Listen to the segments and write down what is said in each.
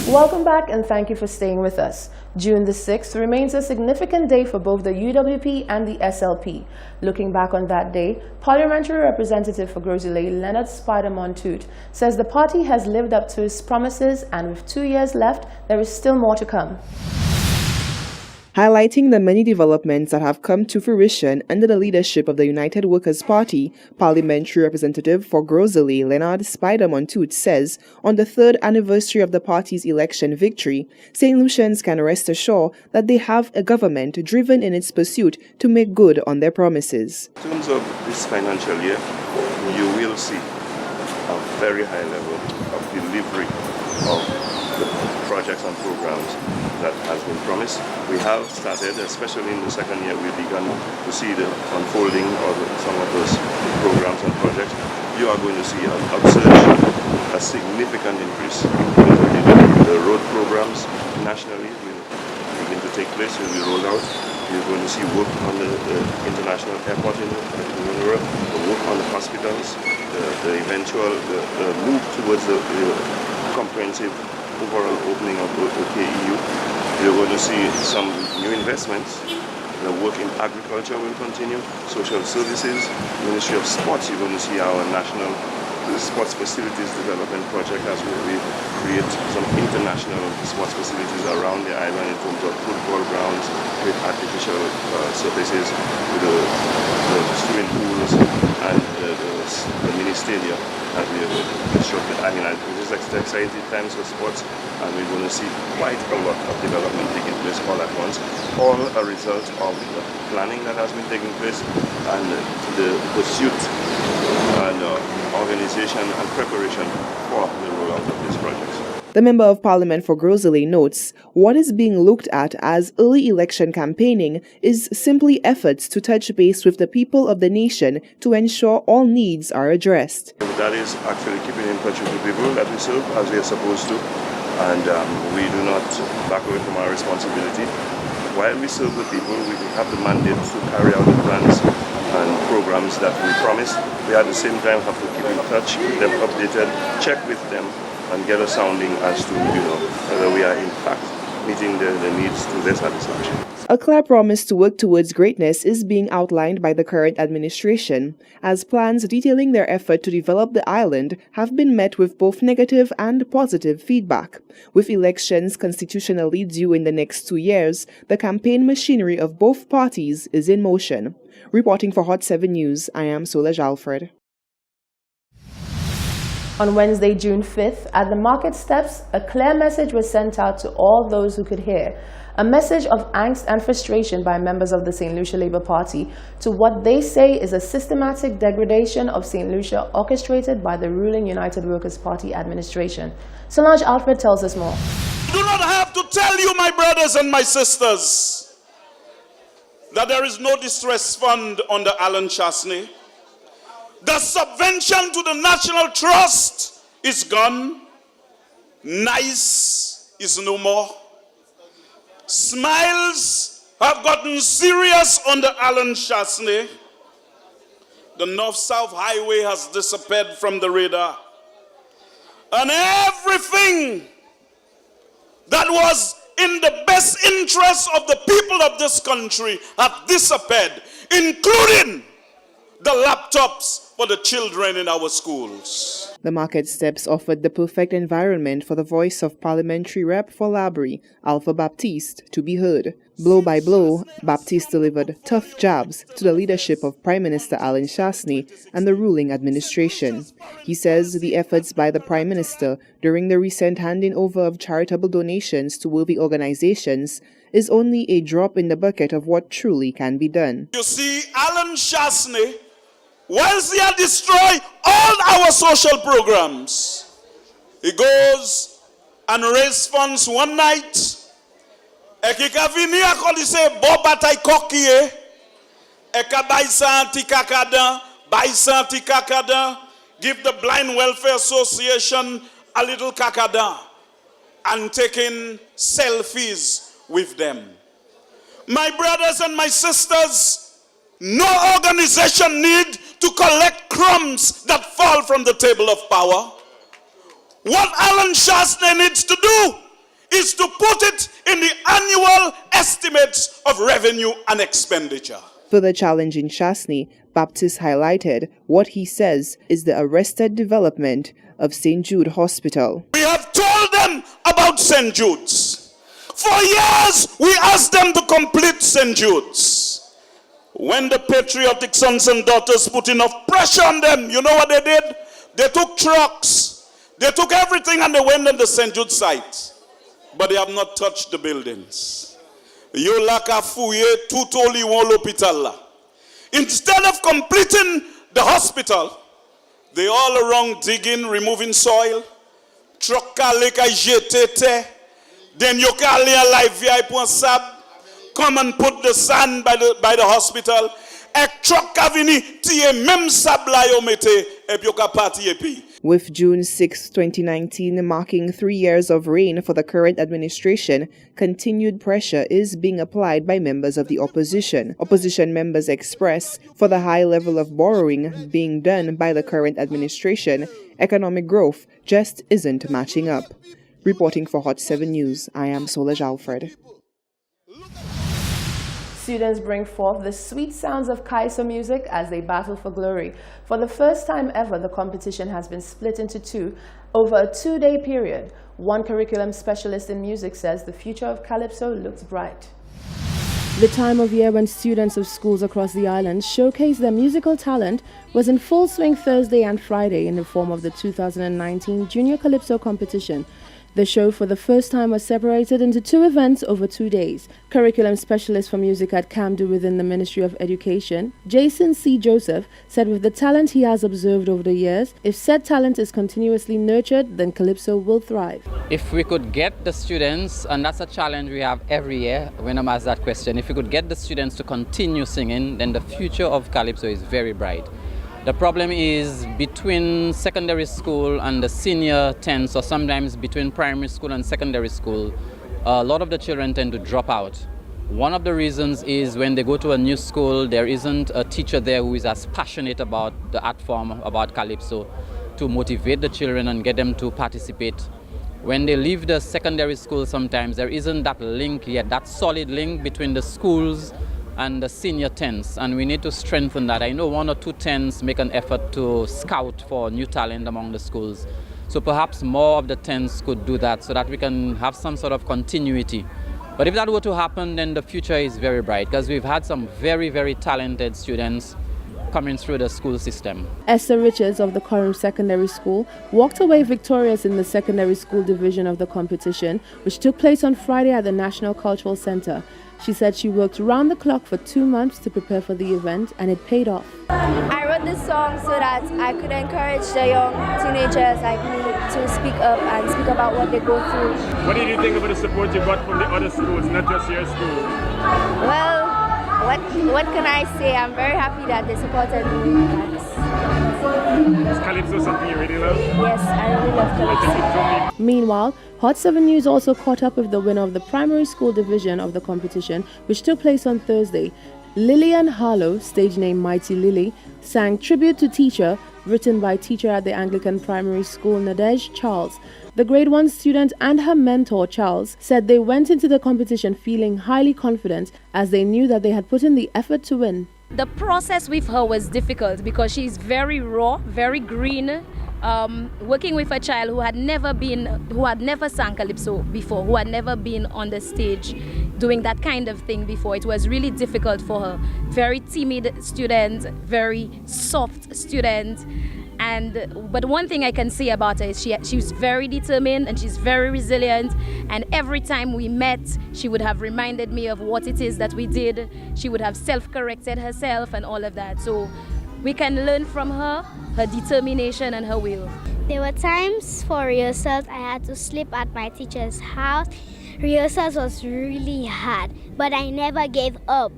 Welcome back and thank you for staying with us. June the 6th remains a significant day for both the UWP and the SLP. Looking back on that day, Parliamentary Representative for Grosile, Leonard Spider-Montoute, says the party has lived up to its promises and with 2 years left, there is still more to come. Highlighting the many developments that have come to fruition under the leadership of the United Workers' Party, Parliamentary Representative for Grosile, Leonard Spider-Montoute, says on the 3rd anniversary of the party's election victory, St. Lucians can rest assured that they have a government driven in its pursuit to make good on their promises. In terms of this financial year, you will see a very high level of delivery of the projects and programs that has been promised. We have started, especially in the second year, we've begun to see the unfolding of some of those programs and projects. You are going to see an upsurge, a significant increase in the road programs nationally will begin to take place, will be rolled out. You're going to see work on the international airport in Europe, the work on the hospitals, the eventual move towards the comprehensive overall opening of OKEU. You're going to see some new investments. The work in agriculture will continue. Social services, Ministry of Sports, you're going to see our national sports facilities development project as we create some international sports facilities around the island in terms of football grounds, with artificial surfaces, with the swimming pools and the mini stadium as we have constructed. I mean, this is exciting times for sports, and we're going to see quite a lot of development taking place all at once, all a result of the planning that has been taking place and the pursuit and organization and preparation for the rollout of these projects. The Member of Parliament for Grosile notes what is being looked at as early election campaigning is simply efforts to touch base with the people of the nation to ensure all needs are addressed. That is actually keeping in touch with the people that we serve as we are supposed to, and we do not back away from our responsibility. While we serve the people, we have the mandate to carry out the plans and programs that we promised. We at the same time have to keep in touch, keep them updated, check with them, and get a sounding as to whether we are in fact meeting the needs to their satisfaction. A clear promise to work towards greatness is being outlined by the current administration, as plans detailing their effort to develop the island have been met with both negative and positive feedback. With elections constitutionally due in the next 2 years, the campaign machinery of both parties is in motion. Reporting for Hot 7 News, I am Solange Alfred. On Wednesday, June 5th, at the market steps, a clear message was sent out to all those who could hear. A message of angst and frustration by members of the St. Lucia Labour Party to what they say is a systematic degradation of St. Lucia orchestrated by the ruling United Workers' Party administration. Solange Alfred tells us more. I do not have to tell you, my brothers and my sisters, that there is no distress fund under Alan Chastanet. The subvention to the National Trust is gone. NICE is no more. Smiles have gotten serious under Alan Chastanet. The North-South Highway has disappeared from the radar. And everything that was in the best interest of the people of this country have disappeared, including the laptops for the children in our schools. The market steps offered the perfect environment for the voice of Parliamentary Rep for Labrie, Alpha Baptiste, to be heard. Blow by blow, Baptiste delivered tough jabs to the leadership of Prime Minister Alan Chastanet and the ruling administration. He says the efforts by the Prime Minister during the recent handing over of charitable donations to worthy organizations is only a drop in the bucket of what truly can be done. You see, Alan Chastanet, once he had destroyed all our social programs, he goes and raises funds one night. Ekikavini akolise bobatay kokie, ekabaysanti kakada, give the Blind Welfare Association a little kakada, and taking selfies with them. My brothers and my sisters, no organization need to collect crumbs that fall from the table of power. What Alan Chastanet needs to do is to put it in the annual estimates of revenue and expenditure. Further challenging Chasney, Baptiste highlighted what he says is the arrested development of St. Jude Hospital. We have told them about St. Jude's. For years, we asked them to complete St. Jude's. When the patriotic sons and daughters put enough pressure on them, you know what they did? They took trucks, they took everything, and they went on the St. Jude site. But they have not touched the buildings. You lack a fouille tout oli won l'hôpital. Instead of completing the hospital, they all around digging, removing soil. Truck kale ka jete, then you can lay live via point sab. Come and put the sand by the hospital. A truck ka vini tie même sab la yo mette et puis ka parti epi. With June 6, 2019 marking 3 years of reign for the current administration, continued pressure is being applied by members of the opposition. Opposition members express for the high level of borrowing being done by the current administration, economic growth just isn't matching up. Reporting for Hot 7 News, I am Solange Alfred. Students bring forth the sweet sounds of Kaiso music as they battle for glory. For the first time ever, the competition has been split into two over a 2-day period. One curriculum specialist in music says the future of Calypso looks bright. The time of year when students of schools across the island showcase their musical talent was in full swing Thursday and Friday in the form of the 2019 Junior Calypso competition. The show for the first time was separated into two events over 2 days. Curriculum specialist for music at CAMDU within the Ministry of Education, Jason C. Joseph, said with the talent he has observed over the years, if said talent is continuously nurtured, then Calypso will thrive. If we could get the students, and that's a challenge we have every year when I'm asked that question, if we could get the students to continue singing, then the future of Calypso is very bright. The problem is between secondary school and the senior 10s, or sometimes between primary school and secondary school, a lot of the children tend to drop out. One of the reasons is when they go to a new school, there isn't a teacher there who is as passionate about the art form, about Calypso, to motivate the children and get them to participate. When they leave the secondary school, sometimes there isn't that link yet, that solid link between the schools and the senior 10s, and we need to strengthen that. I know 1 or 2 10s make an effort to scout for new talent among the schools. So perhaps more of the 10s could do that so that we can have some sort of continuity. But if that were to happen, then the future is very bright because we've had some very, very talented students coming through the school system. Esther Richards of the Coram Secondary School walked away victorious in the secondary school division of the competition, which took place on Friday at the National Cultural Center. She said she worked round the clock for 2 months to prepare for the event, and it paid off. I wrote this song so that I could encourage the young teenagers like me to speak up and speak about what they go through. What did you think about the support you got from the other schools, not just your school? Well, what can I say? I'm very happy that they supported me. Is Calypso something you really love? Yes, I really love Calypso. Meanwhile, Hot 7 News also caught up with the winner of the primary school division of the competition, which took place on Thursday. Lillian Harlow, stage name Mighty Lily, sang Tribute to Teacher, written by teacher at the Anglican Primary School Nadej Charles. The grade 1 student and her mentor Charles said they went into the competition feeling highly confident as they knew that they had put in the effort to win. The process with her was difficult because she's very raw, very green. Working with a child who had never sang Calypso before, who had never been on the stage doing that kind of thing before, it was really difficult for her. Very timid student, very soft student. But one thing I can say about her is she's very determined and she's very resilient, and every time we met she would have reminded me of what it is that we did. She would have self-corrected herself and all of that. So we can learn from her determination and her will. There were times for rehearsals I had to sleep at my teacher's house. Rehearsals was really hard, but I never gave up.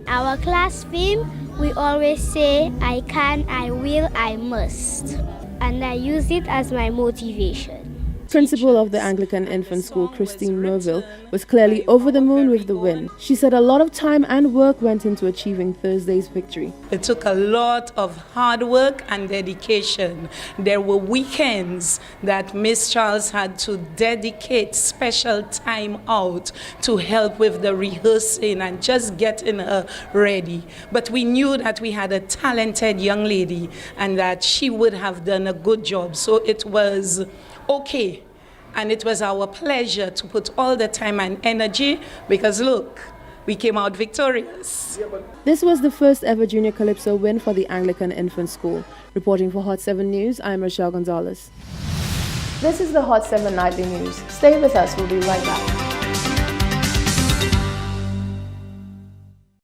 Our class theme, we always say, I can, I will, I must. And I use it as my motivation. Principal of the Anglican Infant School, Christine Merville, was clearly over the moon with the win. She said a lot of time and work went into achieving Thursday's victory. It took a lot of hard work and dedication. There were weekends that Miss Charles had to dedicate special time out to help with the rehearsing and just getting her ready. But we knew that we had a talented young lady and that she would have done a good job. So it was okay. And it was our pleasure to put all the time and energy because look, we came out victorious. This was the first ever Junior Calypso win for the Anglican Infant School. Reporting for Hot 7 News, I'm Rochelle Gonzalez. This is the Hot 7 Nightly News. Stay with us, we'll be right back.